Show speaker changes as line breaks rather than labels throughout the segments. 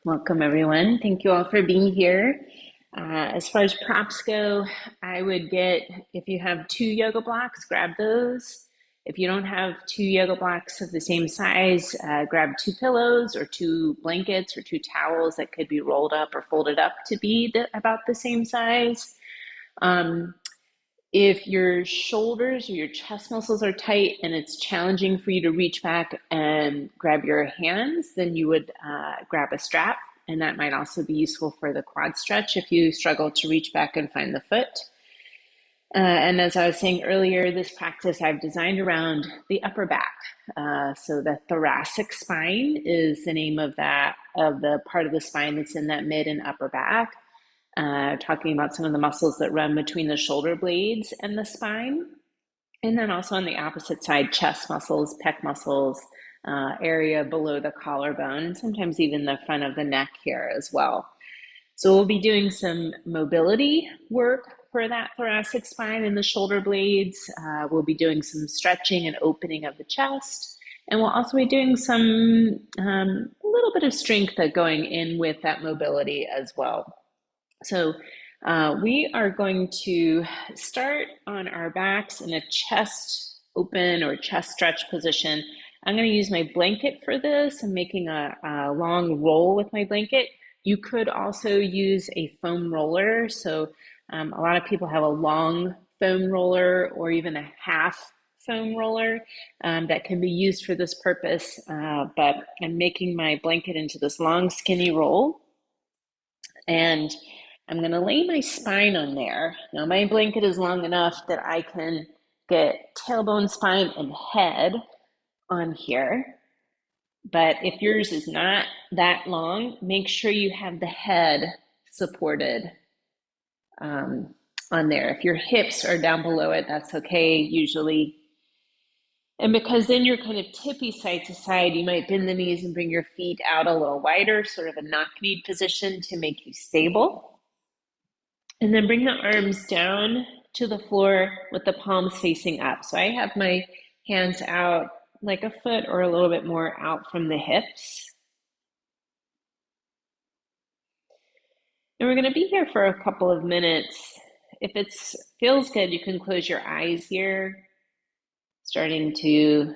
Welcome, everyone. Thank you all for being here. As far as props go, I would get, if you have two yoga blocks, grab those. If you don't have two yoga blocks of the same size, grab two pillows or two blankets or two towels that could be rolled up or folded up to be about the same size. Um, if your shoulders or your chest muscles are tight and it's challenging for you to reach back and grab your hands, then you would grab a strap. And that might also be useful for the quad stretch if you struggle to reach back and find the foot. And as I was saying earlier, this practice I've designed around the upper back. So the thoracic spine is the name of the part of the spine that's in that mid and upper back. Talking about some of the muscles that run between the shoulder blades and the spine. And then also on the opposite side, chest muscles, pec muscles, area below the collarbone, sometimes even the front of the neck here as well. So we'll be doing some mobility work for that thoracic spine and the shoulder blades. We'll be doing some stretching and opening of the chest. And we'll also be doing some a little bit of strength going in with that mobility as well. So we are going to start on our backs in a chest open or chest stretch position. I'm going to use my blanket for this. I'm making a long roll with my blanket. You could also use a foam roller. So a lot of people have a long foam roller or even a half foam roller that can be used for this purpose. But I'm making my blanket into this long skinny roll. And I'm going to lay my spine on there. Now, my blanket is long enough that I can get tailbone, spine, and head on here. But if yours is not that long, make sure you have the head supported on there. If your hips are down below it, that's okay, usually. And because then you're kind of tippy side to side, you might bend the knees and bring your feet out a little wider, sort of a knock-kneed position to make you stable. And then bring the arms down to the floor with the palms facing up. So I have my hands out like a foot or a little bit more out from the hips. And we're going to be here for a couple of minutes. If it feels good, you can close your eyes here, starting to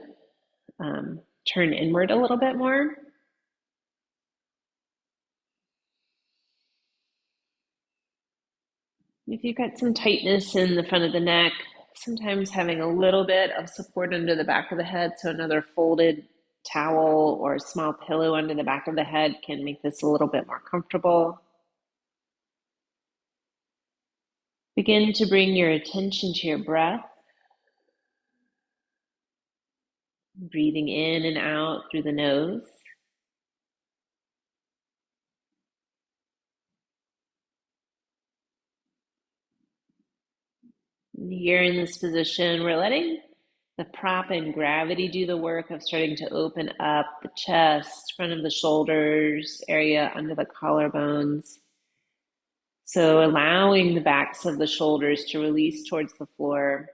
turn inward a little bit more. If you've got some tightness in the front of the neck, sometimes having a little bit of support under the back of the head, so another folded towel or a small pillow under the back of the head can make this a little bit more comfortable. Begin to bring your attention to your breath, breathing in and out through the nose. And here in this position, we're letting the prop and gravity do the work of starting to open up the chest, front of the shoulders, area under the collarbones. So allowing the backs of the shoulders to release towards the floor.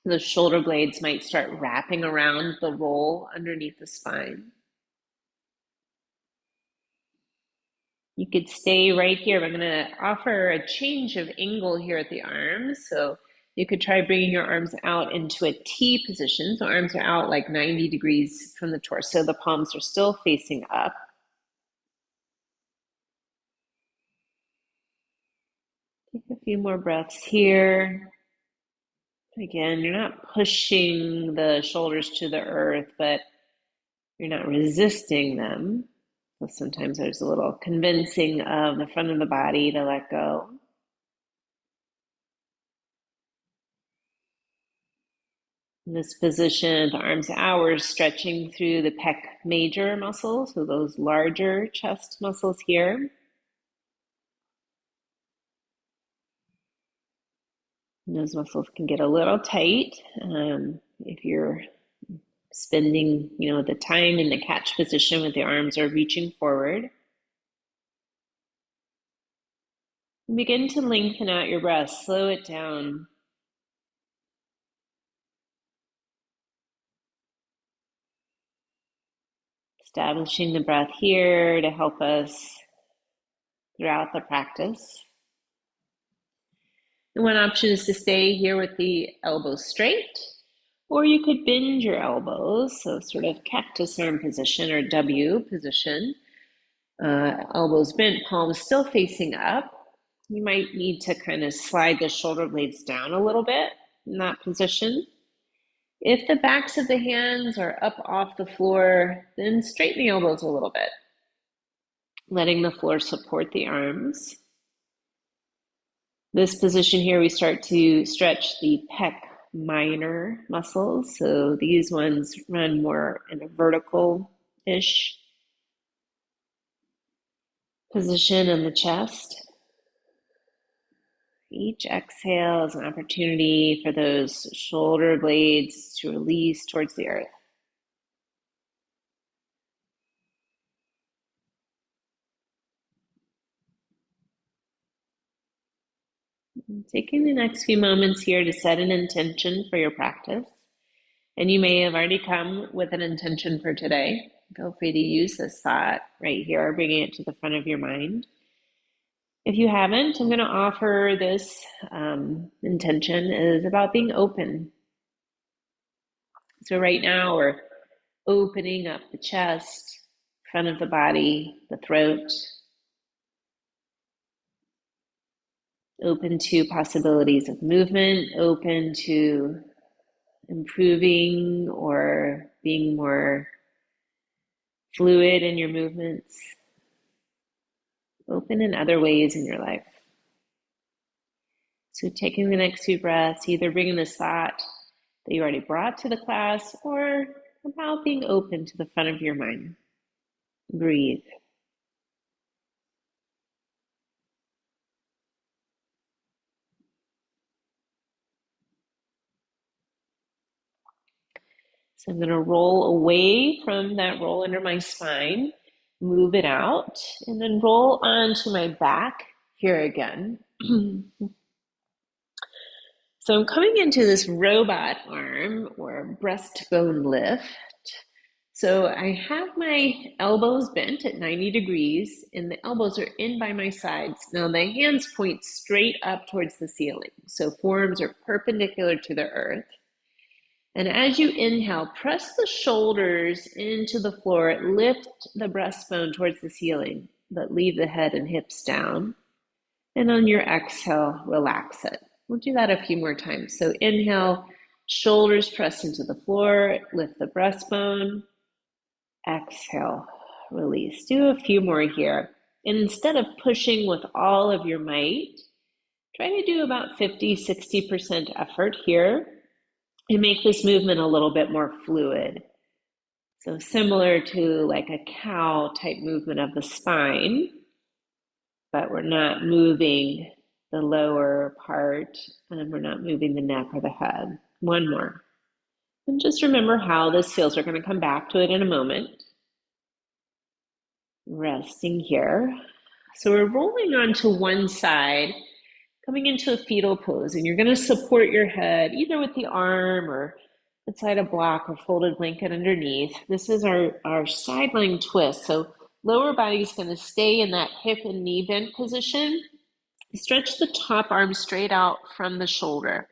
The shoulder blades might start wrapping around the roll underneath the spine. You could stay right here. I'm going to offer a change of angle here at the arms. So you could try bringing your arms out into a T position. So arms are out like 90 degrees from the torso. The palms are still facing up. Take a few more breaths here. Again, you're not pushing the shoulders to the earth, but you're not resisting them. So sometimes there's a little convincing of the front of the body to let go. In this position, the arms out, we're stretching through the pec major muscles, so those larger chest muscles here. And those muscles can get a little tight if you're spending, the time in the catch position with the arms are reaching forward. And begin to lengthen out your breath, slow it down. Establishing the breath here to help us throughout the practice. And one option is to stay here with the elbows straight, or you could bend your elbows, so sort of cactus arm position or W position. Elbows bent, palms still facing up. You might need to kind of slide the shoulder blades down a little bit in that position. If the backs of the hands are up off the floor, then straighten the elbows a little bit, letting the floor support the arms. This position here, we start to stretch the pec minor muscles. So these ones run more in a vertical-ish position in the chest. Each exhale is an opportunity for those shoulder blades to release towards the earth. Taking the next few moments here to set an intention for your practice. And you may have already come with an intention for today. Feel free to use this thought right here, bringing it to the front of your mind. If you haven't, I'm going to offer this intention is about being open. So right now we're opening up the chest, front of the body, the throat, open to possibilities of movement, open to improving or being more fluid in your movements, open in other ways in your life. So taking the next few breaths, either bringing this thought that you already brought to the class or about being open to the front of your mind. Breathe. So I'm going to roll away from that roll under my spine, move it out, and then roll onto my back here again. So I'm coming into this robot arm or breastbone lift. So I have my elbows bent at 90 degrees and the elbows are in by my sides. Now the hands point straight up towards the ceiling. So forearms are perpendicular to the earth. And as you inhale, press the shoulders into the floor, lift the breastbone towards the ceiling, but leave the head and hips down. And on your exhale, relax it. We'll do that a few more times. So inhale, shoulders press into the floor, lift the breastbone. Exhale, release. Do a few more here. And instead of pushing with all of your might, try to do about 50-60% effort here and make this movement a little bit more fluid. So similar to like a cow type movement of the spine, but we're not moving the lower part and we're not moving the neck or the head. One more. And just remember how this feels. We're going to come back to it in a moment. Resting here. So we're rolling onto one side, coming into a fetal pose, and you're going to support your head either with the arm or inside a block or folded blanket underneath. This is our sideline twist. So lower body is going to stay in that hip and knee bent position. Stretch the top arm straight out from the shoulder.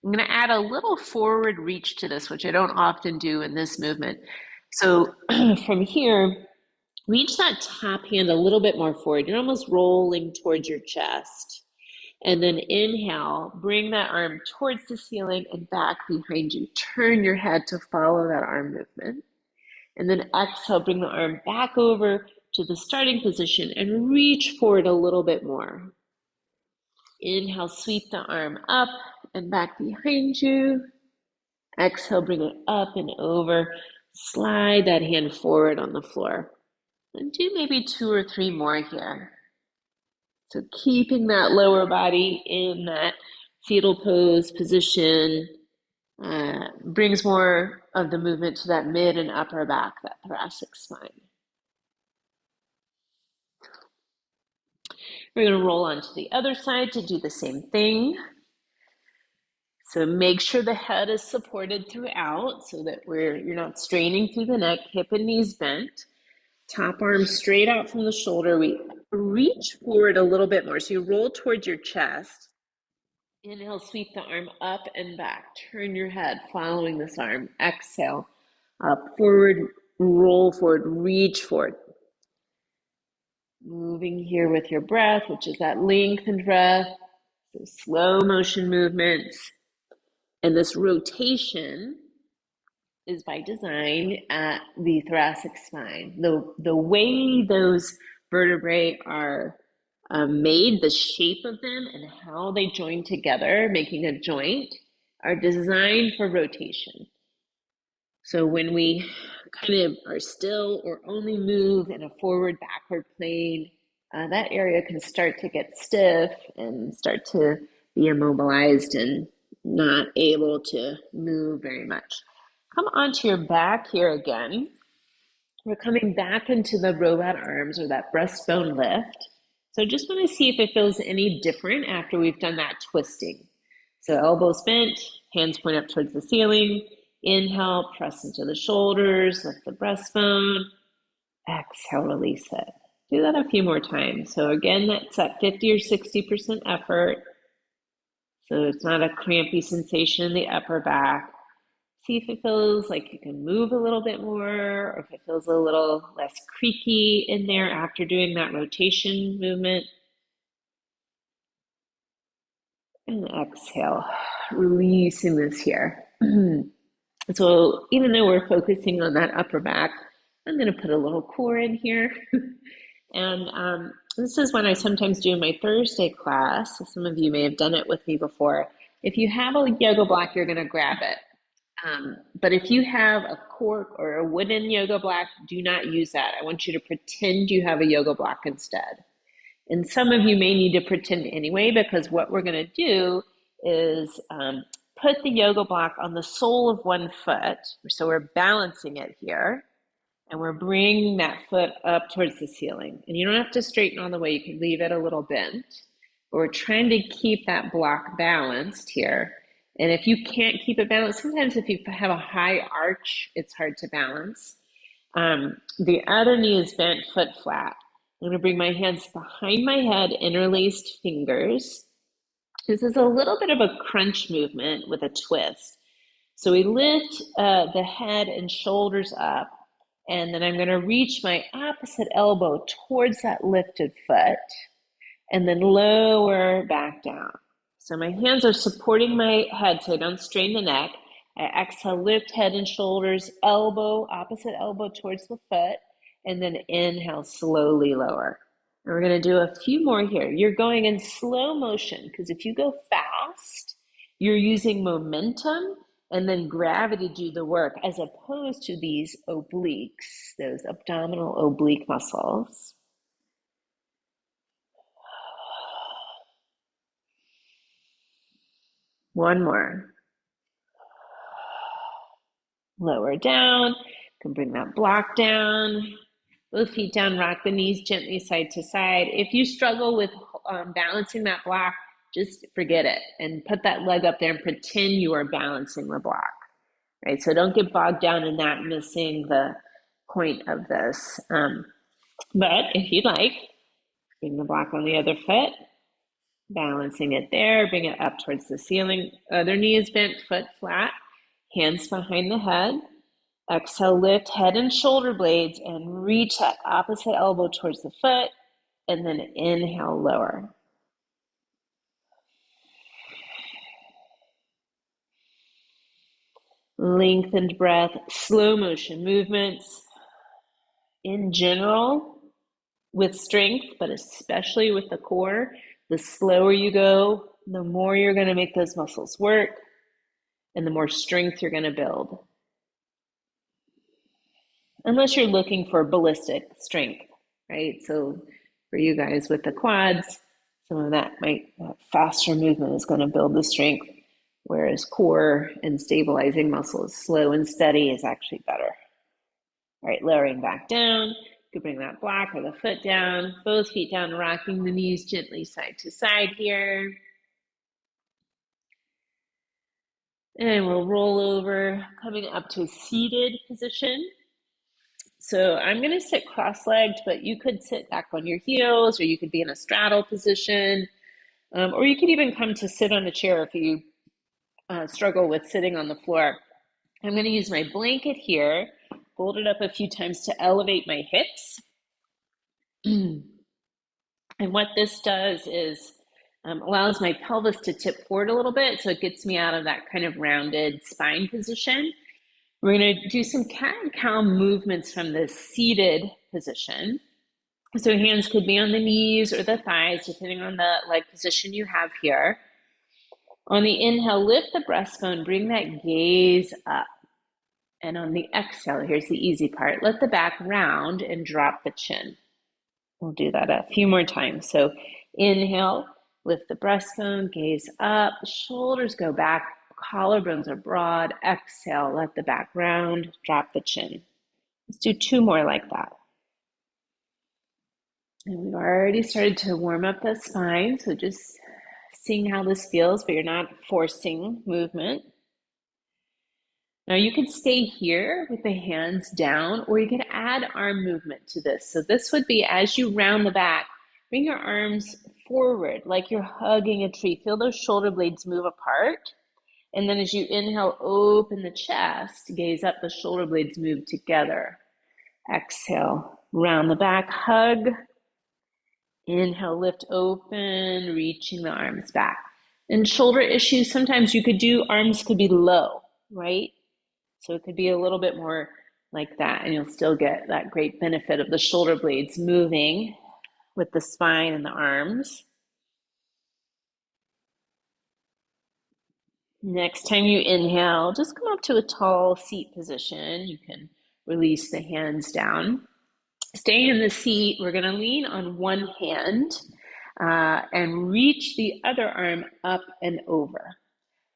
I'm going to add a little forward reach to this, which I don't often do in this movement. So from here, reach that top hand a little bit more forward. You're almost rolling towards your chest. And then inhale, bring that arm towards the ceiling and back behind you. Turn your head to follow that arm movement. And then exhale, bring the arm back over to the starting position and reach forward a little bit more. Inhale, sweep the arm up and back behind you. Exhale, bring it up and over. Slide that hand forward on the floor. And do maybe 2 or 3 more here. So keeping that lower body in that fetal pose position brings more of the movement to that mid and upper back, that thoracic spine. We're going to roll onto the other side to do the same thing. So make sure the head is supported throughout so that you're not straining through the neck, hip and knees bent. Top arm straight out from the shoulder. We reach forward a little bit more. So you roll towards your chest. Inhale, sweep the arm up and back. Turn your head following this arm. Exhale, up, forward, roll forward, reach forward. Moving here with your breath, which is that lengthened breath, so slow motion movements. And this rotation is by design at the thoracic spine. The way those vertebrae are made, the shape of them and how they join together, making a joint, are designed for rotation. So when we kind of are still or only move in a forward backward plane, that area can start to get stiff and start to be immobilized and not able to move very much. Come onto your back here again. We're coming back into the robot arms or that breastbone lift. So just want to see if it feels any different after we've done that twisting. So elbows bent, hands point up towards the ceiling. Inhale, press into the shoulders, lift the breastbone. Exhale, release it. Do that a few more times. So again, that's at 50 or 60% effort. So it's not a crampy sensation in the upper back. See if it feels like you can move a little bit more, or if it feels a little less creaky in there after doing that rotation movement. And exhale, releasing this here. So even though we're focusing on that upper back, I'm going to put a little core in here. And this is one I sometimes do in my Thursday class. Some of you may have done it with me before. If you have a yoga block, you're going to grab it. But if you have a cork or a wooden yoga block, do not use that. I want you to pretend you have a yoga block instead. And some of you may need to pretend anyway, because what we're going to do is put the yoga block on the sole of one foot. So we're balancing it here. And we're bringing that foot up towards the ceiling. And you don't have to straighten all the way. You can leave it a little bent. But we're trying to keep that block balanced here. And if you can't keep it balanced, sometimes if you have a high arch, it's hard to balance. The other knee is bent, foot flat. I'm going to bring my hands behind my head, interlaced fingers. This is a little bit of a crunch movement with a twist. So we lift the head and shoulders up, and then I'm going to reach my opposite elbow towards that lifted foot, and then lower back down. So my hands are supporting my head so I don't strain the neck. I exhale, lift head and shoulders, elbow, opposite elbow towards the foot, and then inhale, slowly lower. And we're going to do a few more here. You're going in slow motion, because if you go fast, you're using momentum and then gravity do the work, as opposed to these obliques, those abdominal oblique muscles. One more. Lower down. You can bring that block down. Both feet down, rock the knees gently side to side. If you struggle with balancing that block, just forget it and put that leg up there and pretend you are balancing the block. Right? So don't get bogged down in that, missing the point of this. But if you'd like, bring the block on the other foot, balancing it there, bring it up towards the ceiling. Other knee is bent, foot flat, hands behind the head. Exhale, lift head and shoulder blades and reach that opposite elbow towards the foot, and then inhale, lower. Lengthened breath, slow motion movements. In general, with strength, but especially with the core, the slower you go, the more you're going to make those muscles work, and the more strength you're going to build. Unless you're looking for ballistic strength, right? So for you guys with the quads, some of that faster movement is going to build the strength, whereas core and stabilizing muscles, slow and steady, is actually better. All right, lowering back down. You can bring that block or the foot down, both feet down, rocking the knees gently side to side here. And we'll roll over, coming up to a seated position. So I'm going to sit cross-legged, but you could sit back on your heels, or you could be in a straddle position, or you could even come to sit on a chair if you struggle with sitting on the floor. I'm going to use my blanket here, fold it up a few times to elevate my hips. And what this does is allows my pelvis to tip forward a little bit, so it gets me out of that kind of rounded spine position. We're going to do some cat and cow movements from the seated position. So hands could be on the knees or the thighs, depending on the leg position you have here. On the inhale, lift the breastbone, bring that gaze up. And on the exhale, here's the easy part, let the back round and drop the chin. We'll do that a few more times. So inhale, lift the breastbone, gaze up, shoulders go back, collarbones are broad. Exhale, let the back round, drop the chin. Let's do 2 more like that. And we've already started to warm up the spine, so just seeing how this feels, but you're not forcing movement. Now you could stay here with the hands down, or you could add arm movement to this. So this would be as you round the back, bring your arms forward like you're hugging a tree. Feel those shoulder blades move apart. And then as you inhale, open the chest, gaze up, the shoulder blades move together. Exhale, round the back, hug. Inhale, lift open, reaching the arms back. And shoulder issues, sometimes you could do, arms could be low, right? So it could be a little bit more like that, and you'll still get that great benefit of the shoulder blades moving with the spine and the arms. Next time you inhale, just come up to a tall seat position. You can release the hands down. Staying in the seat, we're going to lean on one hand and reach the other arm up and over.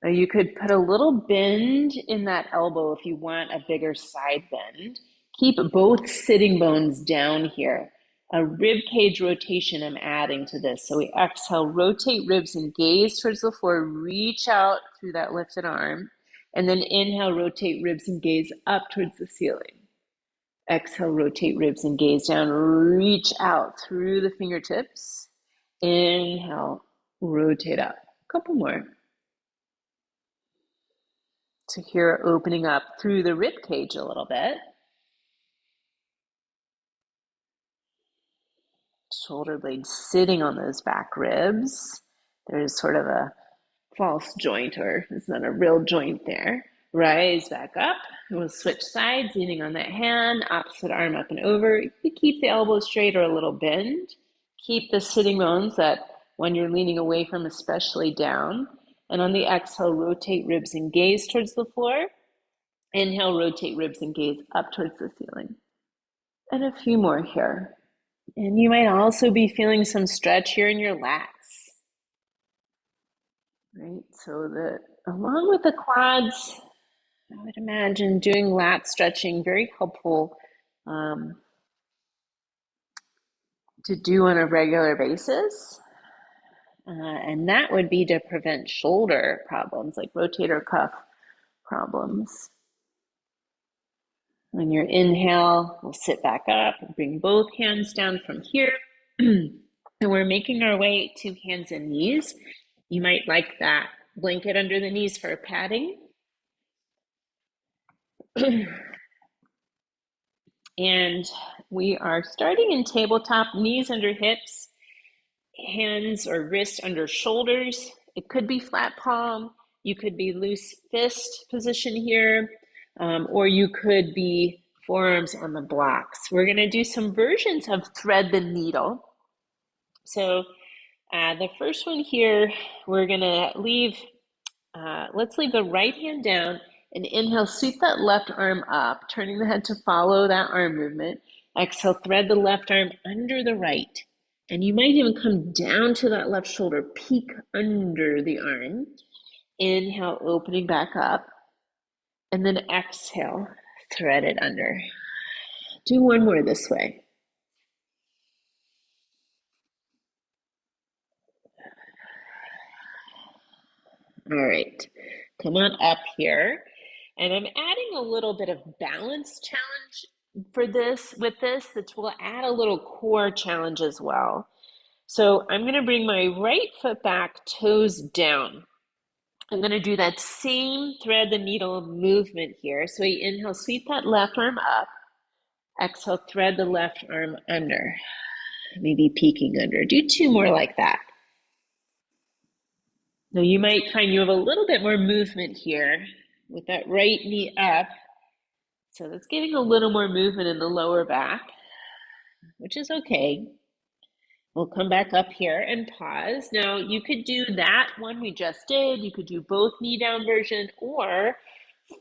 Now you could put a little bend in that elbow if you want a bigger side bend. Keep both sitting bones down here. A rib cage rotation I'm adding to this. So we exhale, rotate ribs and gaze towards the floor, reach out through that lifted arm, and then inhale, rotate ribs and gaze up towards the ceiling. Exhale, rotate ribs and gaze down, reach out through the fingertips. Inhale, rotate up. A couple more. So here, opening up through the rib cage a little bit. Shoulder blades sitting on those back ribs. There's sort of a false joint, or it's not a real joint there. Rise back up. We'll switch sides, leaning on that hand, opposite arm up and over. You keep the elbow straight or a little bend. Keep the sitting bones, that when you're leaning away from, especially down. And on the exhale, rotate ribs and gaze towards the floor. Inhale, rotate ribs and gaze up towards the ceiling. And a few more here. And you might also be feeling some stretch here in your lats. Right, so that along with the quads, I would imagine doing lat stretching, very helpful to do on a regular basis. And that would be to prevent shoulder problems like rotator cuff problems. On your inhale, we'll sit back up and bring both hands down from here. And we're making our way to hands and knees. You might like that blanket under the knees for padding. And we are starting in tabletop, knees under hips, hands or wrists under shoulders. It could be flat palm. You could be loose fist position here, or you could be forearms on the blocks. We're going to do some versions of thread the needle. So the first one here, we're going to leave, let's leave the right hand down and inhale, sweep that left arm up, turning the head to follow that arm movement. Exhale, thread the left arm under the right. And you might even come down to that left shoulder, peek under the arm. Inhale, opening back up. And then exhale, thread it under. Do one more this way. All right, come on up here. And I'm adding a little bit of balance challenge with this, that will add a little core challenge as well. So I'm going to bring my right foot back, toes down. I'm going to do that same thread the needle movement here. So we inhale, sweep that left arm up. Exhale, thread the left arm under, maybe peeking under. Do two more like that. Now you might find you have a little bit more movement here with that right knee up. So that's getting a little more movement in the lower back, which is okay. We'll come back up here and pause. Now you could do that one we just did. You could do both knee down version or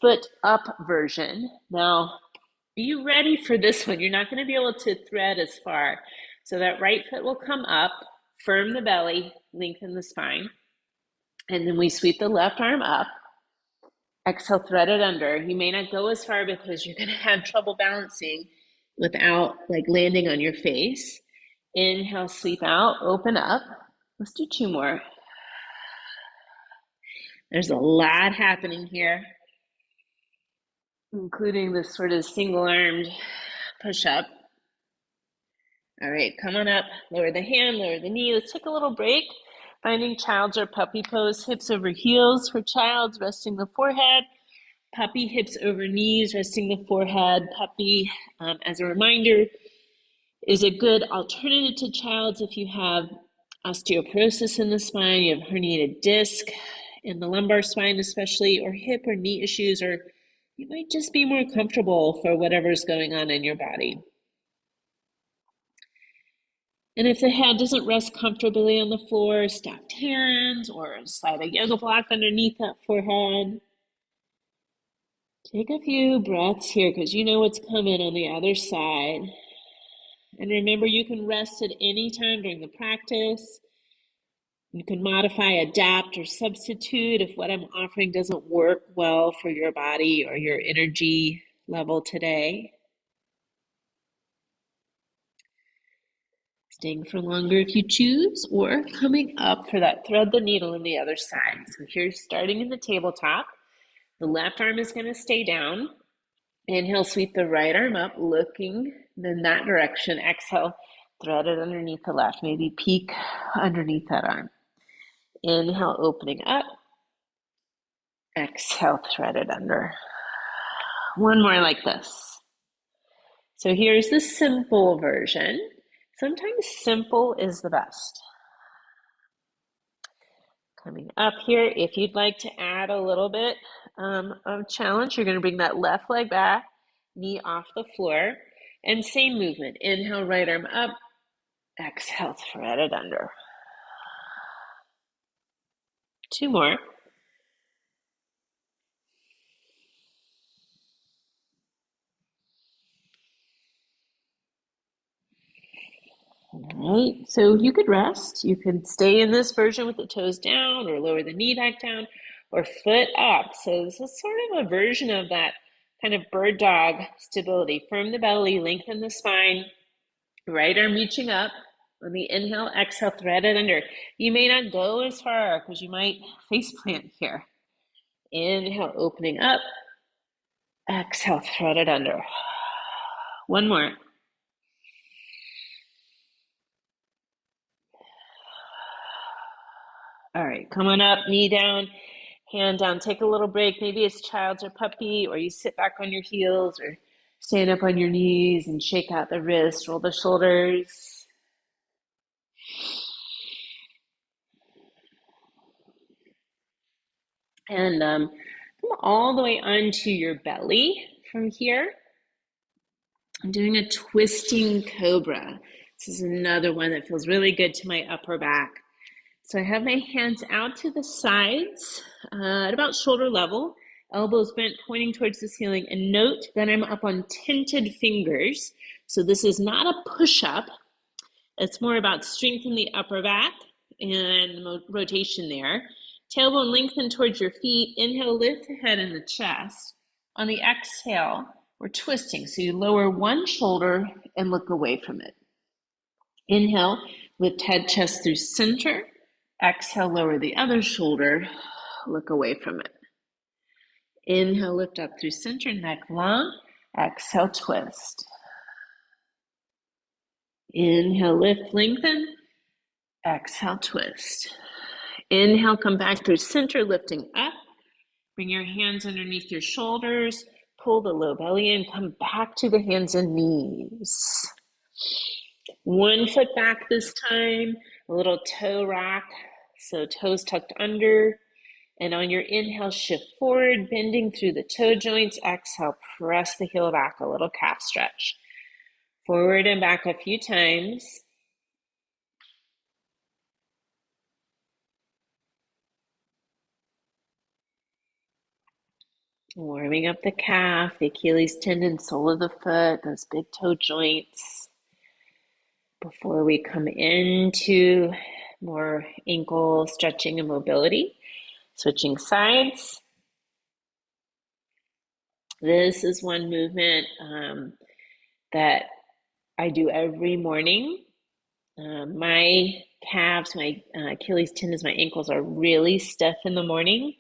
foot up version. Now, be ready for this one. You're not going to be able to thread as far. So that right foot will come up, firm the belly, lengthen the spine. And then we sweep the left arm up. Exhale, thread it under. You may not go as far because you're going to have trouble balancing without like landing on your face. Inhale, sweep out, open up. Let's do two more. There's a lot happening here, including this sort of single-armed push-up. All right, come on up, lower the hand, lower the knee. Let's take a little break. Finding child's or puppy pose, hips over heels for child's, resting the forehead. Puppy, hips over knees, resting the forehead. Puppy, as a reminder, is a good alternative to child's if you have osteoporosis in the spine, you have herniated disc in the lumbar spine especially, or hip or knee issues, or you might just be more comfortable for whatever's going on in your body. And if the head doesn't rest comfortably on the floor, stacked hands or slide a yoga block underneath that forehead. Take a few breaths here because you know what's coming on the other side. And remember, you can rest at any time during the practice. You can modify, adapt, or substitute if what I'm offering doesn't work well for your body or your energy level today. Staying for longer if you choose, or coming up for that thread the needle on the other side. So here's starting in the tabletop. The left arm is going to stay down. Inhale, sweep the right arm up, looking in that direction. Exhale, thread it underneath the left, maybe peek underneath that arm. Inhale, opening up. Exhale, thread it under. One more like this. So here's the simple version. Sometimes simple is the best. Coming up here, if you'd like to add a little bit of challenge, you're going to bring that left leg back, knee off the floor, and same movement. Inhale, right arm up. Exhale, thread it under. Two more. All right, so you could rest. You could stay in this version with the toes down or lower the knee back down or foot up. So this is sort of a version of that kind of bird dog stability. Firm the belly, lengthen the spine, right arm reaching up. On the inhale, exhale, thread it under. You may not go as far because you might face plant here. Inhale, opening up. Exhale, thread it under. One more. All right, come on up, knee down, hand down. Take a little break. Maybe it's child's or puppy, or you sit back on your heels or stand up on your knees and shake out the wrists, roll the shoulders. And come all the way onto your belly from here. I'm doing a twisting cobra. This is another one that feels really good to my upper back. So I have my hands out to the sides at about shoulder level, elbows bent pointing towards the ceiling, and note that I'm up on tented fingers. So this is not a push-up. It's more about strengthening the upper back and rotation there. Tailbone lengthen towards your feet. Inhale, lift the head and the chest. On the exhale, we're twisting. So you lower one shoulder and look away from it. Inhale, lift head, chest through center. Exhale, lower the other shoulder, look away from it. Inhale, lift up through center, neck long. Exhale, twist. Inhale, lift, lengthen. Exhale, twist. Inhale, come back through center, lifting up. Bring your hands underneath your shoulders. Pull the low belly in. Come back to the hands and knees. One foot back this time. A little toe rock. So toes tucked under. And on your inhale, shift forward, bending through the toe joints. Exhale, press the heel back, a little calf stretch. Forward and back a few times. Warming up the calf, the Achilles tendon, sole of the foot, those big toe joints. Before we come into more ankle stretching and mobility, switching sides. This is one movement that I do every morning. My calves, my Achilles tendons, my ankles are really stiff in the morning.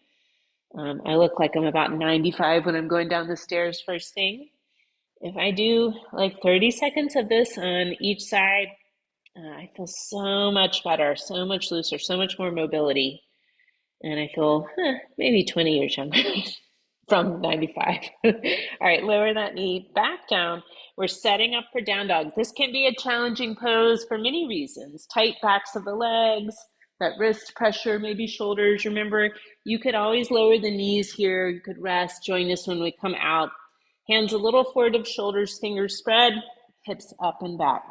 I look like I'm about 95 when I'm going down the stairs first thing. If I do like 30 seconds of this on each side, I feel so much better, so much looser, so much more mobility. And I feel maybe 20 years younger from 95. All right, lower that knee back down. We're setting up for down dog. This can be a challenging pose for many reasons. Tight backs of the legs, that wrist pressure, maybe shoulders. Remember, you could always lower the knees here. You could rest. Join us when we come out. Hands a little forward of shoulders, fingers spread, hips up and back.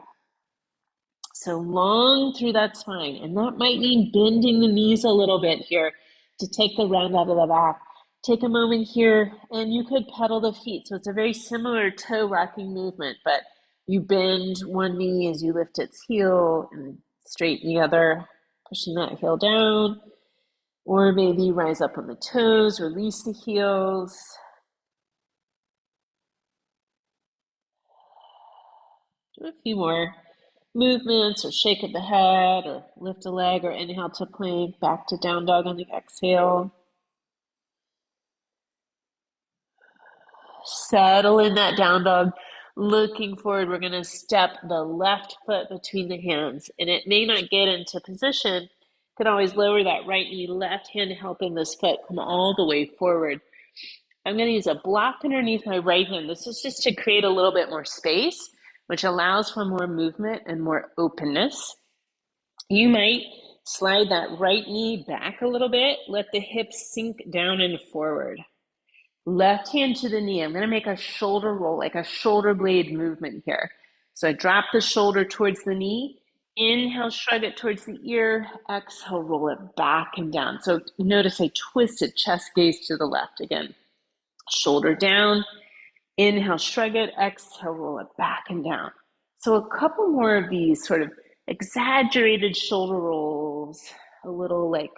So long through that spine. And that might mean bending the knees a little bit here to take the round out of the back. Take a moment here and you could pedal the feet. So it's a very similar toe rocking movement, but you bend one knee as you lift its heel and straighten the other, pushing that heel down. Or maybe rise up on the toes, release the heels. Do a few more movements, or shake of the head, or lift a leg, or inhale to plank, back to down dog on the exhale. Settle in that down dog. Looking forward, we're going to step the left foot between the hands, and it may not get into position. You can always lower that right knee, left hand helping this foot come all the way forward. I'm going to use a block underneath my right hand. This is just to create a little bit more space, which allows for more movement and more openness. You might slide that right knee back a little bit. Let the hips sink down and forward. Left hand to the knee. I'm going to make a shoulder roll, like a shoulder blade movement here. So I drop the shoulder towards the knee. Inhale, shrug it towards the ear. Exhale, roll it back and down. So notice I twisted, chest gaze to the left again. Shoulder down. Inhale, shrug it. Exhale, roll it back and down. So a couple more of these sort of exaggerated shoulder rolls, a little like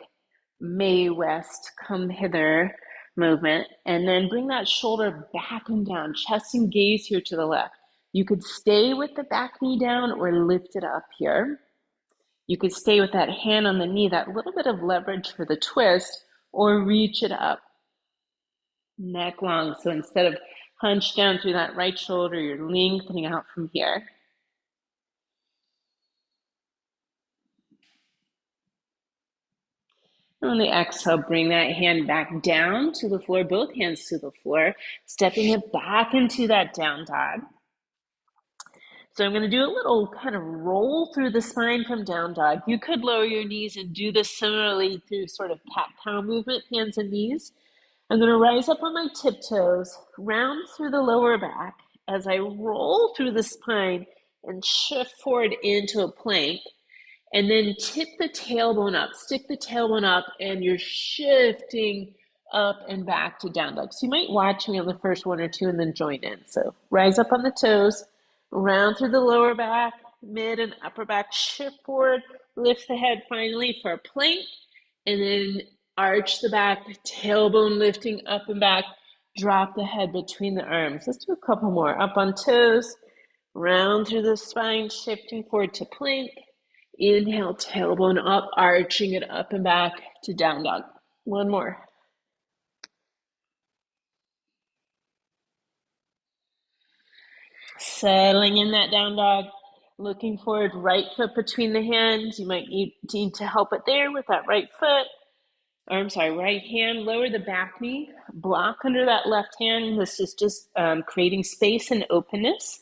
Mae West come hither movement, and then bring that shoulder back and down, chest and gaze here to the left. You could stay with the back knee down or lift it up here. You could stay with that hand on the knee, that little bit of leverage for the twist, or reach it up, neck long. So instead of hunch down through that right shoulder, you're lengthening out from here. On the exhale, bring that hand back down to the floor, both hands to the floor, stepping it back into that down dog. So I'm going to do a little kind of roll through the spine from down dog. You could lower your knees and do this similarly through sort of cat-cow movement, hands and knees. I'm going to rise up on my tiptoes, round through the lower back as I roll through the spine and shift forward into a plank. And then tip the tailbone up, stick the tailbone up, and you're shifting up and back to down dog. So you might watch me on the first one or two and then join in. So rise up on the toes, round through the lower back, mid and upper back, shift forward, lift the head finally for a plank, and then arch the back, tailbone lifting up and back, drop the head between the arms. Let's do a couple more. Up on toes, round through the spine, shifting forward to plank. Inhale, tailbone up, arching it up and back to down dog. One more. Settling in that down dog. Looking forward, right foot between the hands. You might need to help it there with that right foot. Or I'm sorry, right hand. Lower the back knee. Block under that left hand. This is just creating space and openness.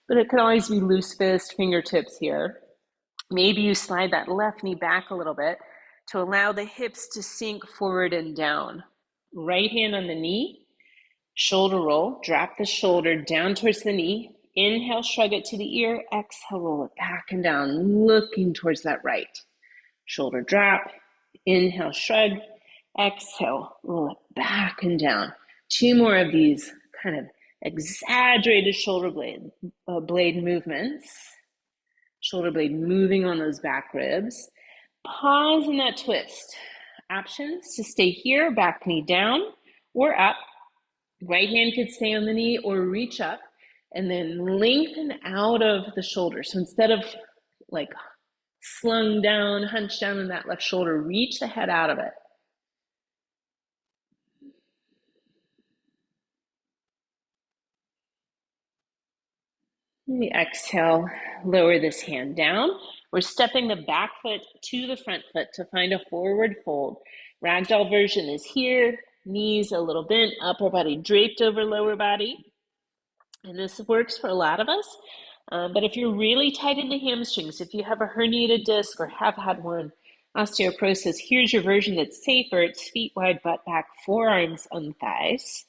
But it could always be loose fist, fingertips here. Maybe you slide that left knee back a little bit to allow the hips to sink forward and down. Right hand on the knee, shoulder roll, drop the shoulder down towards the knee. Inhale, shrug it to the ear. Exhale, roll it back and down, looking towards that right. Shoulder drop, inhale, shrug. Exhale, roll it back and down. 2 more of these kind of exaggerated shoulder blade movements. Shoulder blade moving on those back ribs. Pause in that twist. Options to stay here, back knee down or up. Right hand could stay on the knee or reach up and then lengthen out of the shoulder. So instead of like slung down, hunched down in that left shoulder, reach the head out of it. Maybe exhale, lower this hand down. We're stepping the back foot to the front foot to find a forward fold. Ragdoll version is here, knees a little bent, upper body draped over lower body. And this works for a lot of us. But if you're really tight in the hamstrings, if you have a herniated disc or have had one, osteoporosis, here's your version that's safer. It's feet wide, butt back, forearms on thighs.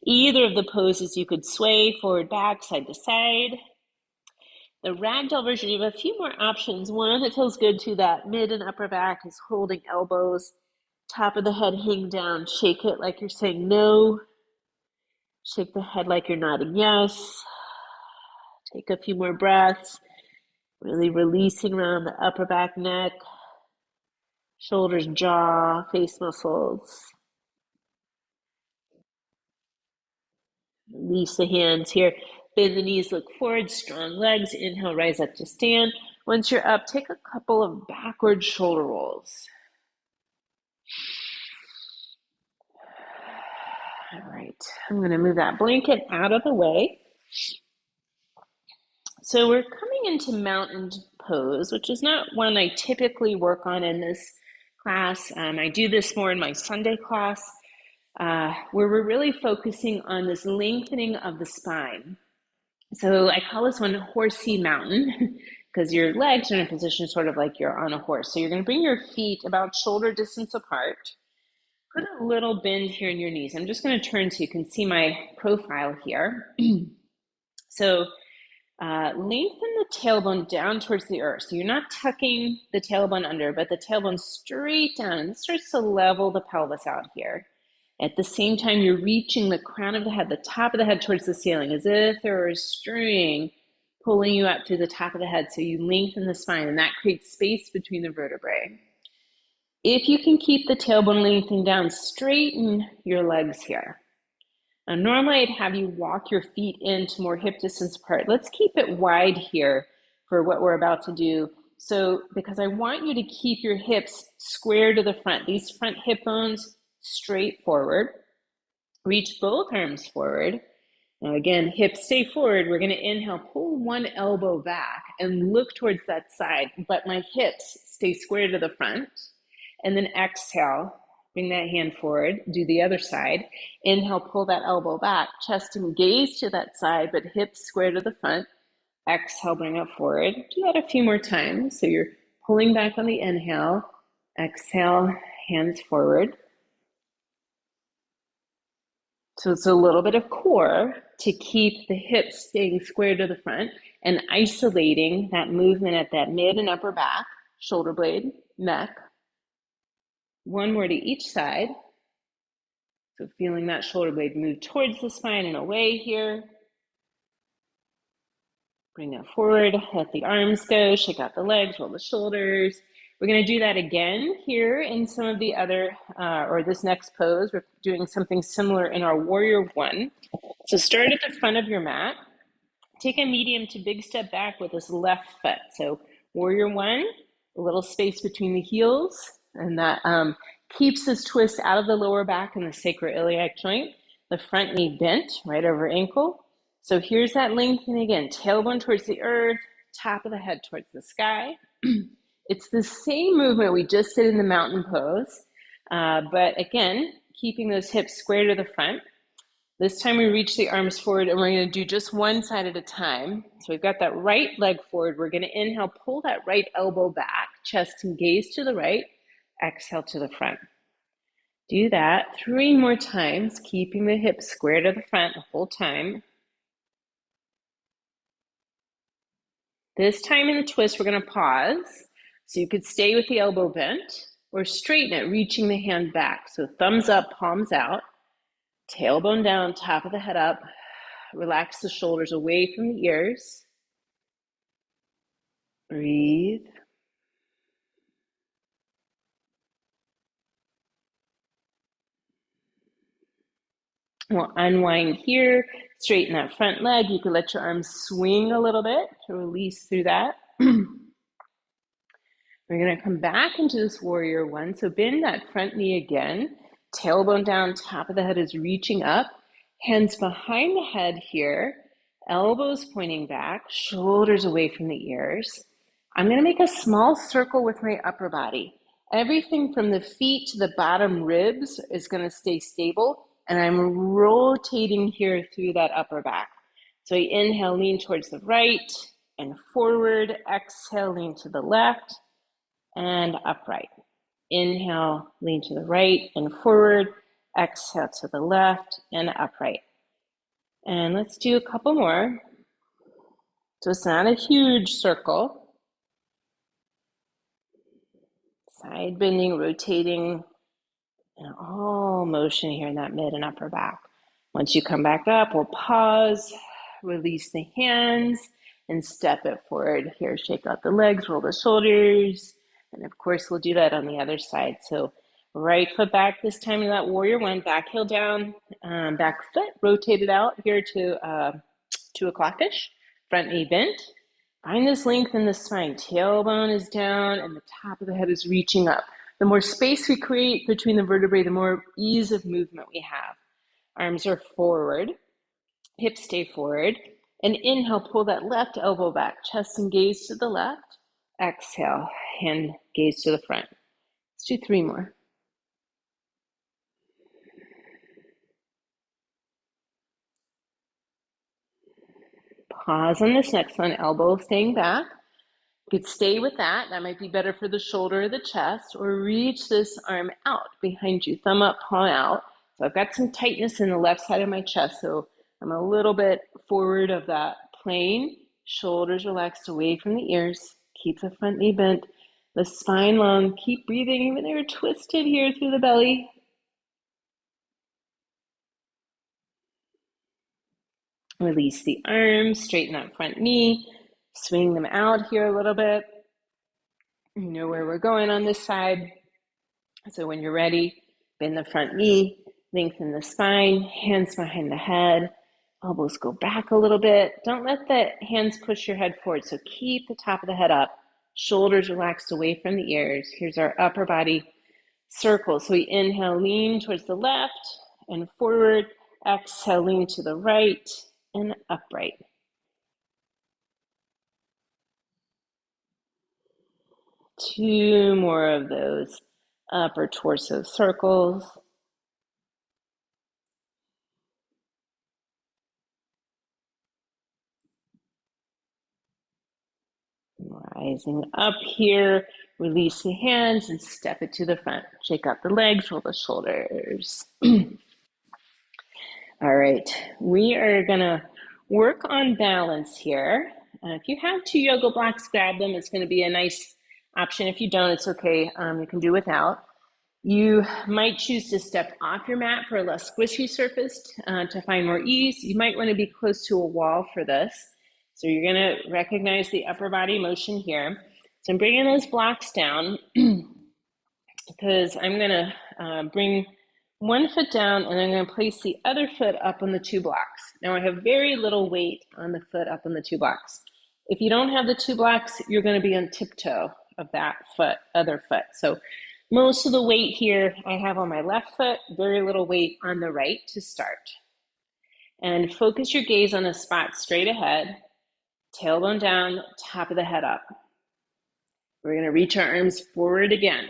Either of the poses you could sway forward, back, side to side. The ragdoll version, you have a few more options. One that feels good to that mid and upper back is holding elbows, top of the head hang down, shake it like you're saying no, shake the head like you're nodding yes. Take a few more breaths, really releasing around the upper back, neck, shoulders, jaw, face muscles. Release the hands here. Bend the knees, look forward, strong legs. Inhale, rise up to stand. Once you're up, take a couple of backward shoulder rolls. All right, I'm going to move that blanket out of the way. So we're coming into mountain pose, which is not one I typically work on in this class. I do this more in my Sunday class, where we're really focusing on this lengthening of the spine. So I call this one horsey mountain because your legs are in a position sort of like you're on a horse. So you're going to bring your feet about shoulder distance apart. Put a little bend here in your knees. I'm just going to turn so you can see my profile here. So lengthen the tailbone down towards the earth. So you're not tucking the tailbone under, but the tailbone straight down. This starts to level the pelvis out here. At the same time, you're reaching the crown of the head, the top of the head towards the ceiling, as if there were a string pulling you up through the top of the head. So you lengthen the spine, and that creates space between the vertebrae. If you can keep the tailbone lengthened down, straighten your legs here. Now, normally I'd have you walk your feet into more hip distance apart. Let's keep it wide here for what we're about to do. So, because I want you to keep your hips square to the front, these front hip bones straight forward. Reach both arms forward. Now again, hips stay forward. We're going to inhale, pull one elbow back and look towards that side, but my hips stay square to the front. And then exhale, bring that hand forward, do the other side. Inhale, pull that elbow back, chest and gaze to that side, but hips square to the front. Exhale, bring it forward. Do that a few more times. So you're pulling back on the inhale. Exhale, hands forward. So it's a little bit of core to keep the hips staying square to the front and isolating that movement at that mid and upper back, shoulder blade, neck. One more to each side. So feeling that shoulder blade move towards the spine and away here. Bring that forward, let the arms go, shake out the legs, roll the shoulders. We're going to do that again here in some of the other, or this next pose. We're doing something similar in our warrior one. So start at the front of your mat. Take a medium to big step back with this left foot. So warrior one, a little space between the heels, and that keeps this twist out of the lower back and the sacroiliac joint. The front knee bent right over ankle. So here's that lengthening again, tailbone towards the earth, top of the head towards the sky. It's the same movement we just did in the mountain pose, but again, keeping those hips square to the front. This time we reach the arms forward and we're going to do just one side at a time. So we've got that right leg forward. We're going to inhale, pull that right elbow back, chest and gaze to the right, exhale to the front. Do that 3 more times, keeping the hips square to the front the whole time. This time in the twist, we're going to pause. So you could stay with the elbow bent or straighten it, reaching the hand back. So thumbs up, palms out, tailbone down, top of the head up. Relax the shoulders away from the ears. Breathe. We'll unwind here, straighten that front leg. You can let your arms swing a little bit to release through that. We're going to come back into this warrior one. So bend that front knee again. Tailbone down, top of the head is reaching up. Hands behind the head here. Elbows pointing back, shoulders away from the ears. I'm going to make a small circle with my upper body. Everything from the feet to the bottom ribs is going to stay stable. And I'm rotating here through that upper back. So I inhale, lean towards the right and forward. Exhale, lean to the left and upright. Inhale, lean to the right and forward. Exhale to the left and upright. And let's do a couple more. So it's not a huge circle. Side bending, rotating, and all motion here in that mid and upper back. Once you come back up, we'll pause, release the hands, and step it forward. Here, shake out the legs, roll the shoulders. And of course, we'll do that on the other side. So right foot back this time in that warrior one, back heel down, back foot rotated out here to a clockish, front knee bent. Find this length in the spine. Tailbone is down and the top of the head is reaching up. The more space we create between the vertebrae, the more ease of movement we have. Arms are forward, hips stay forward. And inhale, pull that left elbow back, chest and gaze to the left. Exhale, hand gaze to the front. Let's do 3 more. Pause on this next one, elbow staying back. You could stay with that. That might be better for the shoulder or the chest, or reach this arm out behind you, thumb up, palm out. So I've got some tightness in the left side of my chest, so I'm a little bit forward of that plane. Shoulders relaxed away from the ears. Keep the front knee bent, the spine long. Keep breathing, even though you're twisted here through the belly. Release the arms, straighten that front knee, swing them out here a little bit. You know where we're going on this side. So when you're ready, bend the front knee, lengthen the spine, hands behind the head, elbows go back a little bit. Don't let the hands push your head forward. So keep the top of the head up, shoulders relaxed away from the ears. Here's our upper body circle. So we inhale, lean towards the left and forward. Exhale, lean to the right and upright. Two more of those upper torso circles. Rising up here, release the hands and step it to the front. Shake out the legs, roll the shoulders. All right, we are gonna work on balance here. If you have 2 yoga blocks, grab them. It's gonna be a nice option. If you don't, it's okay. You can do without. You might choose to step off your mat for a less squishy surface to find more ease. You might want to be close to a wall for this. So you're going to recognize the upper body motion here. So I'm bringing those blocks down because I'm going to bring one foot down and I'm going to place the other foot up on the 2 blocks. Now I have very little weight on the foot up on the 2 blocks. If you don't have the 2 blocks, you're going to be on tiptoe of that foot, other foot. So most of the weight here I have on my left foot, very little weight on the right to start. And focus your gaze on a spot straight ahead, tailbone down, top of the head up. We're going to reach our arms forward again.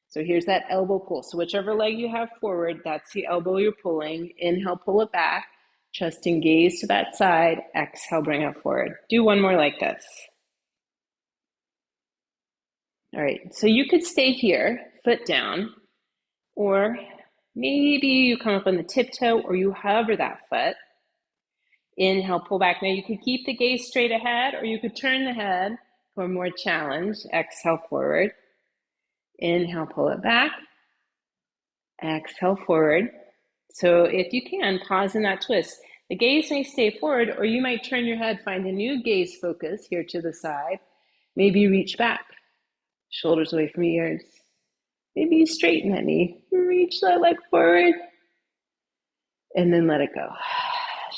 So here's that elbow pull. So whichever leg you have forward, that's the elbow you're pulling. Inhale, pull it back. Chest and gaze to that side. Exhale, bring it forward. Do one more like this. All right, so you could stay here, foot down, or maybe you come up on the tiptoe or you hover that foot. Inhale, pull back. Now you could keep the gaze straight ahead or you could turn the head for more challenge. Exhale, forward. Inhale, pull it back. Exhale, forward. So if you can, pause in that twist. The gaze may stay forward, or you might turn your head, find a new gaze focus here to the side. Maybe reach back, shoulders away from your ears. Maybe you straighten that knee, reach that leg forward, and then let it go.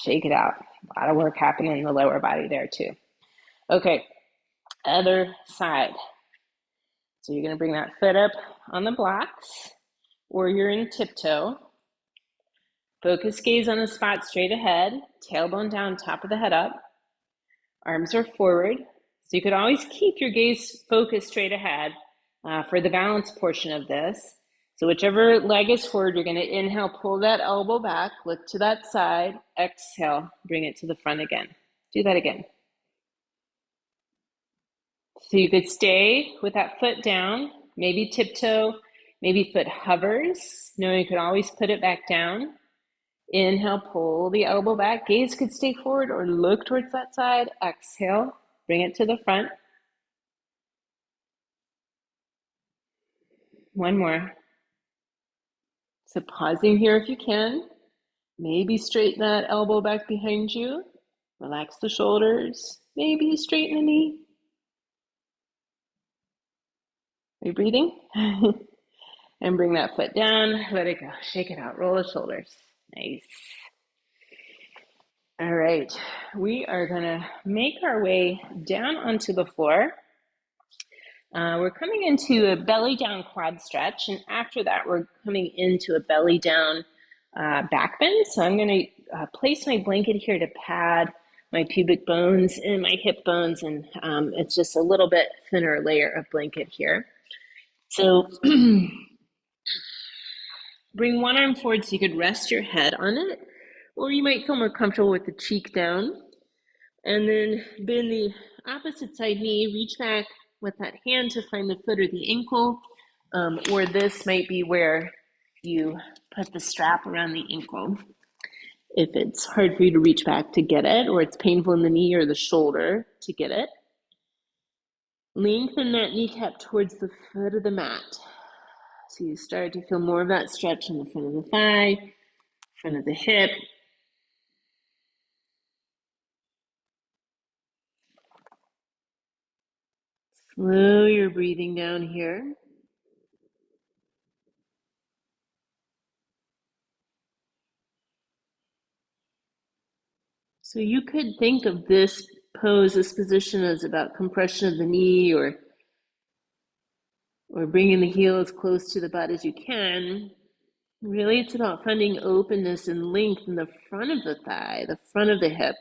Shake it out. A lot of work happening in the lower body there too. Okay, other side. So you're gonna bring that foot up on the blocks, or you're in tiptoe. Focus gaze on the spot straight ahead, tailbone down, top of the head up. Arms are forward. So you could always keep your gaze focused straight ahead for the balance portion of this. So whichever leg is forward, you're going to inhale, pull that elbow back, look to that side, exhale, bring it to the front again. Do that again. So you could stay with that foot down, maybe tiptoe, maybe foot hovers. No, you could always put it back down. Inhale, pull the elbow back. Gaze could stay forward or look towards that side. Exhale, bring it to the front. One more. So pausing here if you can. Maybe straighten that elbow back behind you. Relax the shoulders. Maybe straighten the knee. Are you breathing? And bring that foot down. Let it go. Shake it out. Roll the shoulders. Nice. All right. We are going to make our way down onto the floor. We're coming into a belly down quad stretch. And after that, we're coming into a belly down back bend. So I'm going to place my blanket here to pad my pubic bones and my hip bones. And it's just a little bit thinner layer of blanket here. So bring one arm forward so you could rest your head on it, or you might feel more comfortable with the cheek down. And then bend the opposite side knee, reach back with that hand to find the foot or the ankle, or this might be where you put the strap around the ankle. If it's hard for you to reach back to get it, or it's painful in the knee or the shoulder to get it, lengthen that kneecap towards the foot of the mat. So you start to feel more of that stretch in the front of the thigh, front of the hip. Slow your breathing down here. So you could think of this pose, this position, as about compression of the knee or bringing the heel as close to the butt as you can. Really, it's about finding openness and length in the front of the thigh, the front of the hip.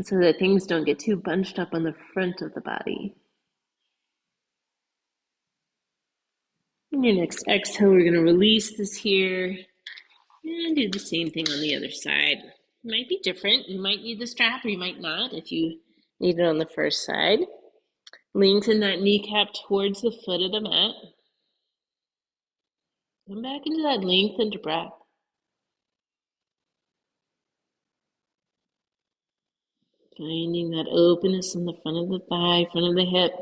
So that things don't get too bunched up on the front of the body. In your next exhale, we're going to release this here and do the same thing on the other side. It might be different. You might need the strap or you might not if you need it on the first side. Lengthen that kneecap towards the foot of the mat. Come back into that lengthened breath. Finding that openness in the front of the thigh, front of the hip.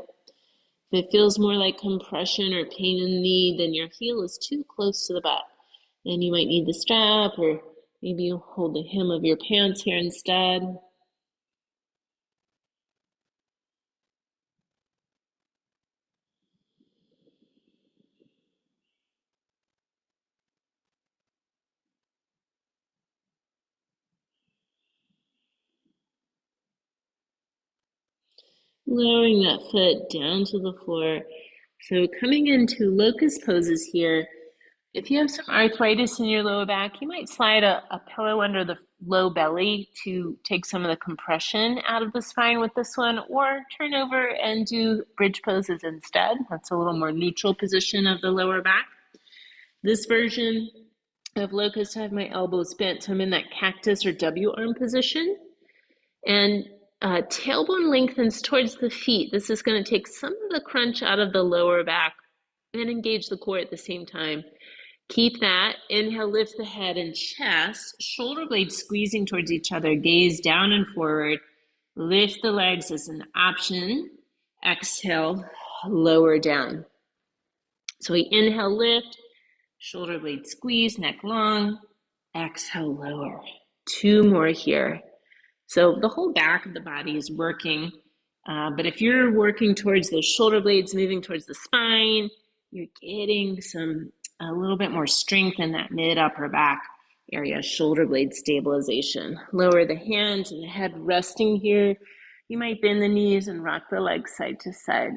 If it feels more like compression or pain in the knee, then your heel is too close to the butt. Then you might need the strap, or maybe you hold the hem of your pants here instead. Lowering that foot down to the floor, So coming into locust poses here, if you have some arthritis in your lower back, you might slide a pillow under the low belly to take some of the compression out of the spine with this one, or turn over and do bridge poses instead. That's a little more neutral position of the lower back. This version of locust, I have my elbows bent, so I'm in that cactus or W arm position. And tailbone lengthens towards the feet. This is going to take some of the crunch out of the lower back and engage the core at the same time. Keep that. Inhale, lift the head and chest, shoulder blades squeezing towards each other, gaze down and forward. Lift the legs as an option. Exhale, lower down. So we inhale, lift, shoulder blade squeeze, neck long. Exhale, lower. 2 more here. So the whole back of the body is working, but if you're working towards the shoulder blades, moving towards the spine, you're getting a little bit more strength in that mid upper back area, shoulder blade stabilization. Lower the hands and the head resting here. You might bend the knees and rock the legs side to side.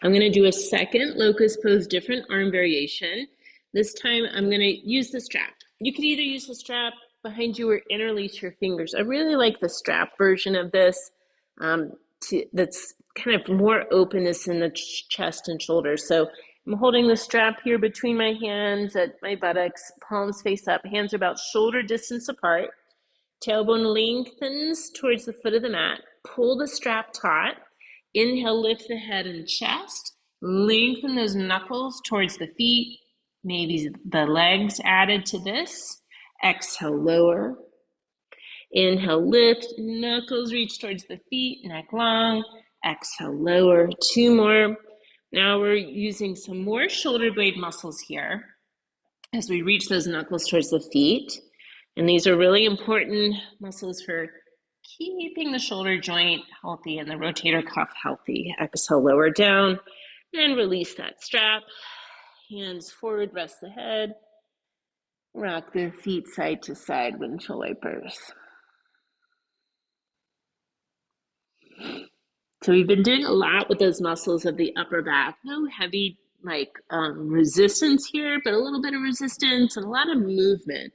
I'm going to do a second locust pose, different arm variation. This time I'm going to use the strap. You could either use the strap behind you or interlace your fingers. I really like the strap version of this. That's kind of more openness in the chest and shoulders. So I'm holding the strap here between my hands at my buttocks, palms face up, hands are about shoulder distance apart. Tailbone lengthens towards the foot of the mat. Pull the strap taut. Inhale, lift the head and chest. Lengthen those knuckles towards the feet. Maybe the legs added to this. Exhale, lower. Inhale, lift. Knuckles reach towards the feet, neck long. Exhale, lower. 2 more. Now we're using some more shoulder blade muscles here as we reach those knuckles towards the feet. And these are really important muscles for keeping the shoulder joint healthy and the rotator cuff healthy. Exhale, lower down and release that strap. Hands forward, rest the head. Rock the feet side to side, windshield wipers. So we've been doing a lot with those muscles of the upper back. No heavy resistance here, but a little bit of resistance and a lot of movement.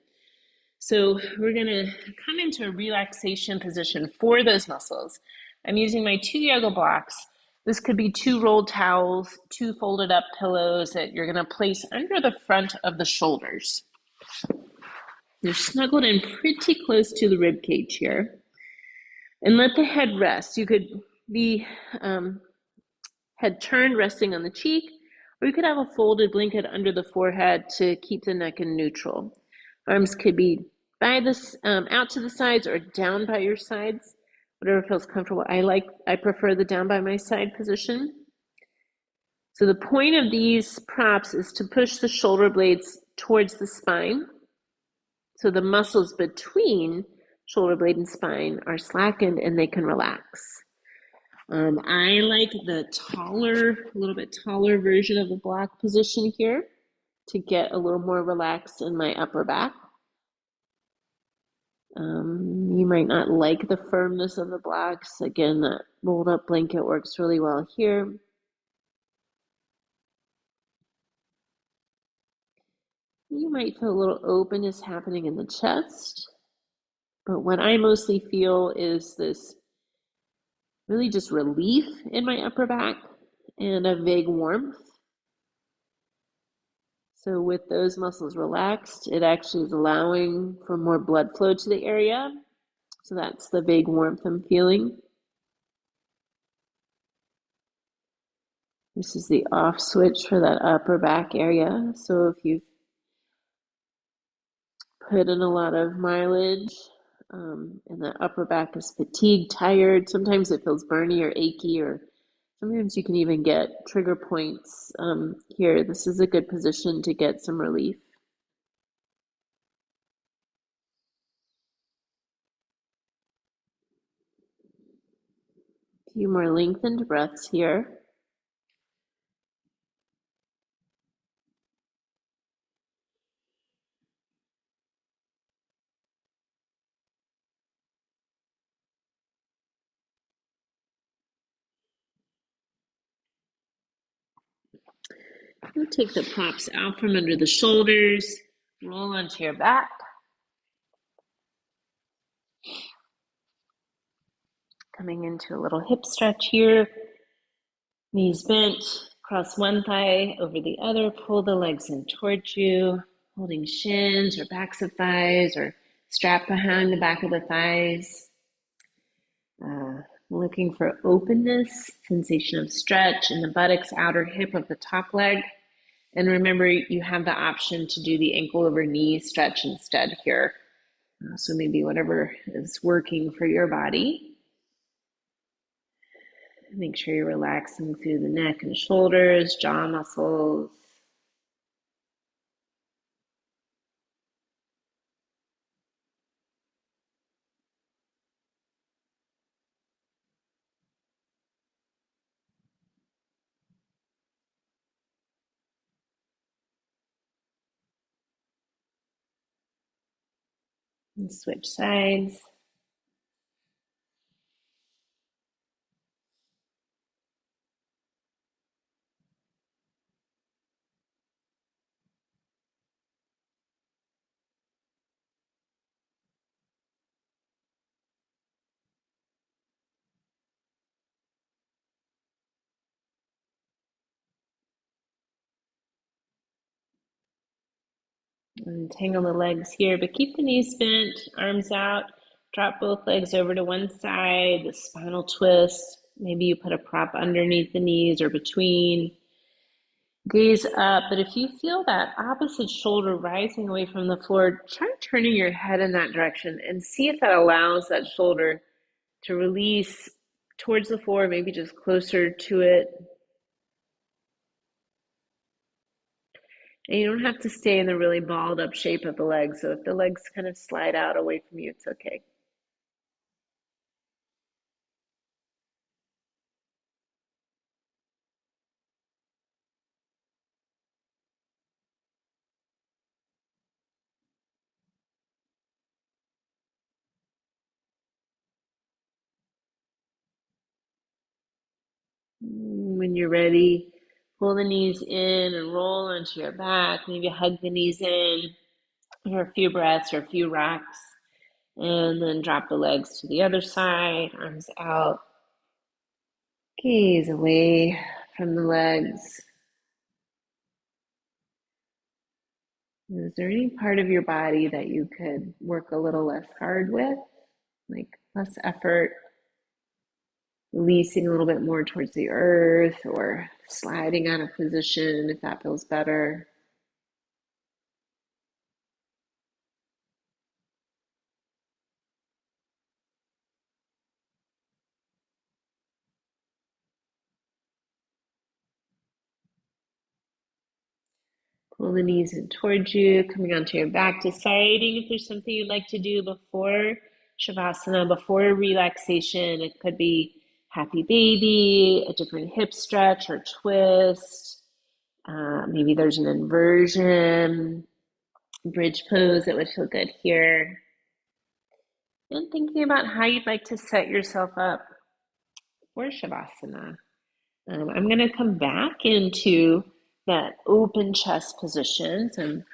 So we're going to come into a relaxation position for those muscles. I'm using my 2 yoga blocks. This could be 2 rolled towels, 2 folded up pillows that you're going to place under the front of the shoulders. They're snuggled in pretty close to the rib cage here. And let the head rest. You could be head turned, resting on the cheek, or you could have a folded blanket under the forehead to keep the neck in neutral. Arms could be by this out to the sides or down by your sides, whatever feels comfortable. I prefer the down by my side position. So the point of these props is to push the shoulder blades towards the spine. So the muscles between shoulder blade and spine are slackened and they can relax. I like the a little bit taller version of the block position here to get a little more relaxed in my upper back. You might not like the firmness of the blocks. Again, that rolled up blanket works really well here. You might feel a little openness happening in the chest, but what I mostly feel is this really just relief in my upper back and a vague warmth. So with those muscles relaxed, it actually is allowing for more blood flow to the area. So that's the vague warmth I'm feeling. This is the off switch for that upper back area. So if you've put in a lot of mileage and the upper back is fatigued, tired, sometimes it feels burny or achy, or sometimes you can even get trigger points here. This is a good position to get some relief. A few more lengthened breaths here. We'll take the props out from under the shoulders, roll onto your back. Coming into a little hip stretch here. Knees bent, cross one thigh over the other, pull the legs in towards you, holding shins or backs of thighs or strap behind the back of the thighs. Looking for openness, sensation of stretch in the buttocks, outer hip of the top leg. And remember, you have the option to do the ankle over knee stretch instead here. So maybe whatever is working for your body. Make sure you're relaxing through the neck and shoulders, jaw muscles. And switch sides. And tangle the legs here, but keep the knees bent, arms out. Drop both legs over to one side, the spinal twist. Maybe you put a prop underneath the knees or between. Gaze up, but if you feel that opposite shoulder rising away from the floor, try turning your head in that direction and see if that allows that shoulder to release towards the floor, maybe just closer to it. And you don't have to stay in the really balled up shape of the legs. So if the legs kind of slide out away from you, it's okay. When you're ready, pull the knees in and roll onto your back. Maybe hug the knees in for a few breaths or a few rocks. And then drop the legs to the other side, arms out, gaze away from the legs. Is there any part of your body that you could work a little less hard with? Like less effort, releasing a little bit more towards the earth or sliding out of position if that feels better. Pull the knees in towards you, coming onto your back, deciding if there's something you'd like to do before Shavasana, before relaxation. It could be happy baby, a different hip stretch or twist. Maybe there's an inversion, bridge pose that would feel good here. And thinking about how you'd like to set yourself up for Shavasana. I'm going to come back into that open chest position. So I'm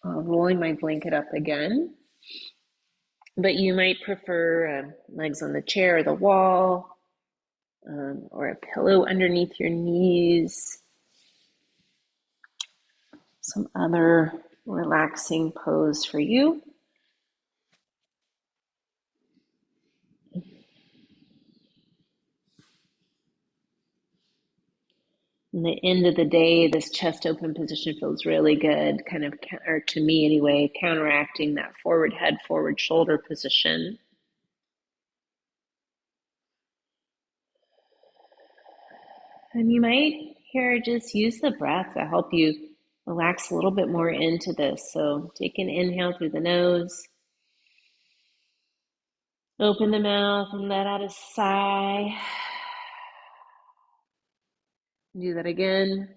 rolling my blanket up again. But you might prefer legs on the chair or the wall, or a pillow underneath your knees. Some other relaxing pose for you. In the end of the day, this chest open position feels really good, kind of, or to me anyway, counteracting that forward head, forward shoulder position. And you might here just use the breath to help you relax a little bit more into this. So take an inhale through the nose, open the mouth and let out a sigh. Do that again.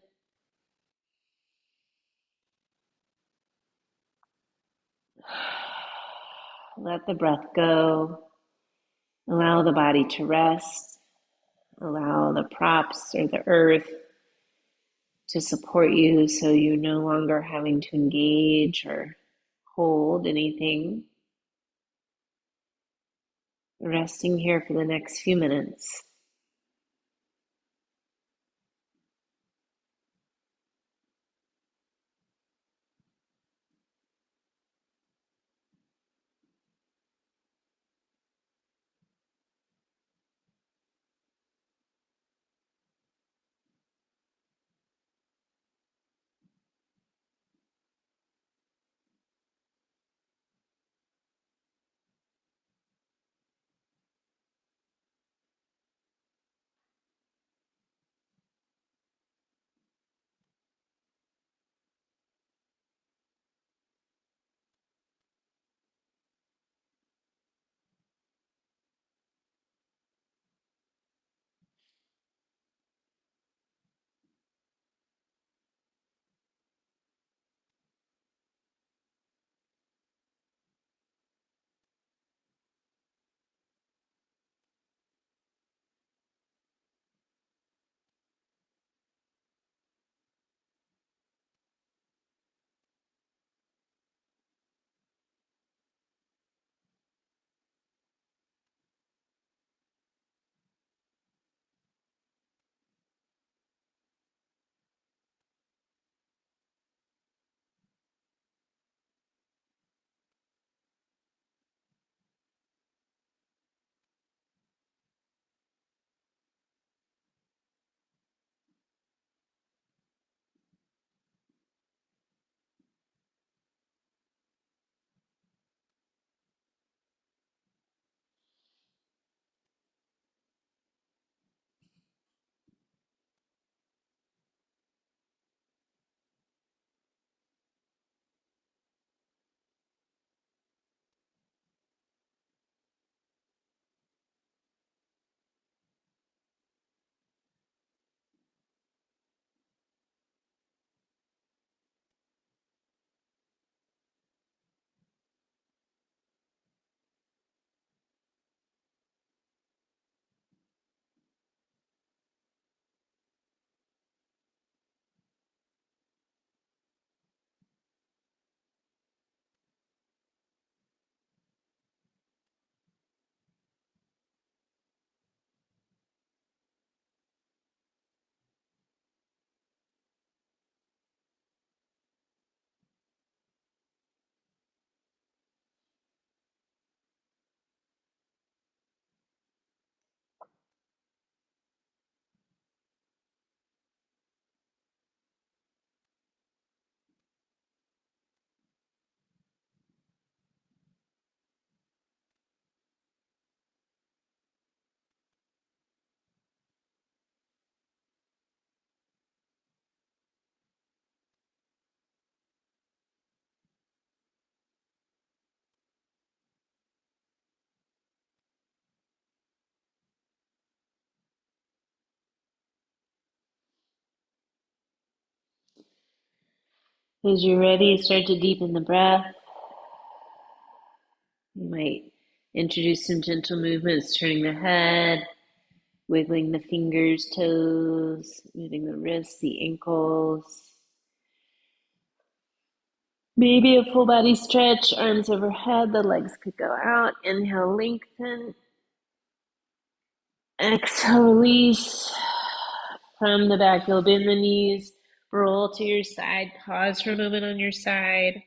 Let the breath go. Allow the body to rest. Allow the props or the earth to support you so you're no longer having to engage or hold anything. Resting here for the next few minutes. As you're ready, start to deepen the breath. You might introduce some gentle movements, turning the head, wiggling the fingers, toes, moving the wrists, the ankles. Maybe a full body stretch, arms overhead, the legs could go out. Inhale, lengthen. Exhale, release. From the back, you'll bend the knees, roll to your side, pause for a moment on your side.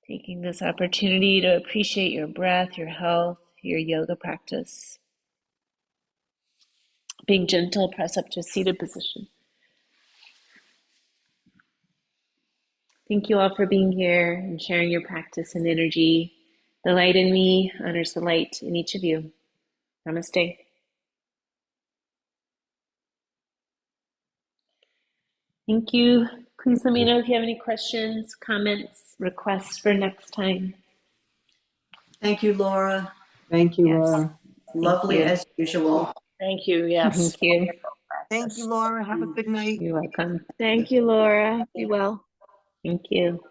Taking this opportunity to appreciate your breath, your health, your yoga practice. Being gentle, press up to a seated position. Thank you all for being here and sharing your practice and energy. The light in me honors the light in each of you. Namaste. Thank you. Please let me know if you have any questions, comments, requests for next time.
Thank you, Laura.
Thank you,
Yes.
Laura.
Lovely
Thank you.
as usual.
Thank you. Yes.
Thank you.
Thank you, Laura. Have a good night.
You're welcome.
Thank you, Laura. Be well.
Thank you.